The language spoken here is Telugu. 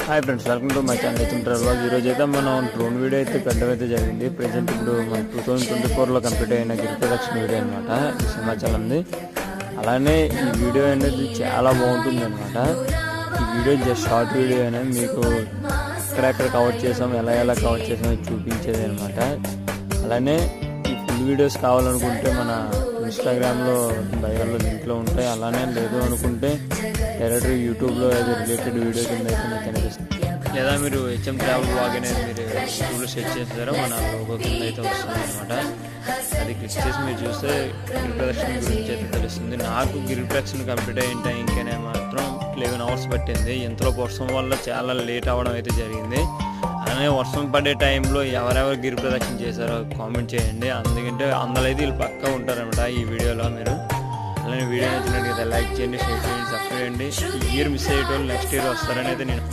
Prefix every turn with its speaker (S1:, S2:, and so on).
S1: Hi friends, welcome to my channel HM travel vlogs. ఈరోజు అయితే మనం డ్రోన్ వీడియో అయితే పెట్టడం అయితే జరిగింది. ప్రెజెంట్ ఇప్పుడు మన 2024లో కంప్లీట్ అయిన గిరి ప్రదక్షిణ వీడియో అనమాట. ఈ సింహాచలంది. అలానే ఈ వీడియో అనేది చాలా బాగుంటుంది అనమాట. ఈ వీడియో జస్ట్ షార్ట్ వీడియో అనేది మీకు ఎక్కడెక్కడ కవర్ చేసాం, ఎలా కవర్ చేసామో చూపించేది అనమాట. అలానే ఈ ఫుల్ వీడియోస్ కావాలనుకుంటే మన ఇన్స్టాగ్రామ్లో బయోలో లింక్లో ఉంటాయి. అలానే లేదు అనుకుంటే డైరెక్ట్ యూట్యూబ్లో ఏదో రిలేటెడ్ వీడియో కింద అయితే మీకు కనిపిస్తుంది. లేదా మీరు హెచ్ఎం ట్రావెల్ వ్లాగ్ అనేది మీరు యూట్యూబ్లో సెర్చ్ చేస్తారో మన లోగో కింద అయితే వస్తుంది అనమాట. అది క్లిక్ చేసి మీరు చూస్తే గిరి ప్రదక్షిణ గురించి అయితే తెలుస్తుంది. నాకు గిరి ప్రదక్షిణ కంప్లీట్ అయిన టైంకనే మాత్రం 11 hours పట్టింది. ఇంతలో వర్షం వల్ల చాలా లేట్ అవ్వడం అయితే జరిగింది. అలానే వర్షం పడే టైంలో ఎవరెవరు గిరి ప్రదక్షిణ చేశారో కామెంట్ చేయండి. ఎందుకంటే అందులో అయితే వీళ్ళు పక్కా ఉంటారనమాట ఈ వీడియోలో. మీరు అలానే వీడియో నచ్చినట్టు లైక్ చేయండి, షేర్ చేయండి, సబ్స్క్రైబ్ చేయండి. ఈ ఇయర్ మిస్ అయ్యేటోళ్ళు నెక్స్ట్ ఇయర్ వస్తారని అయితే నేను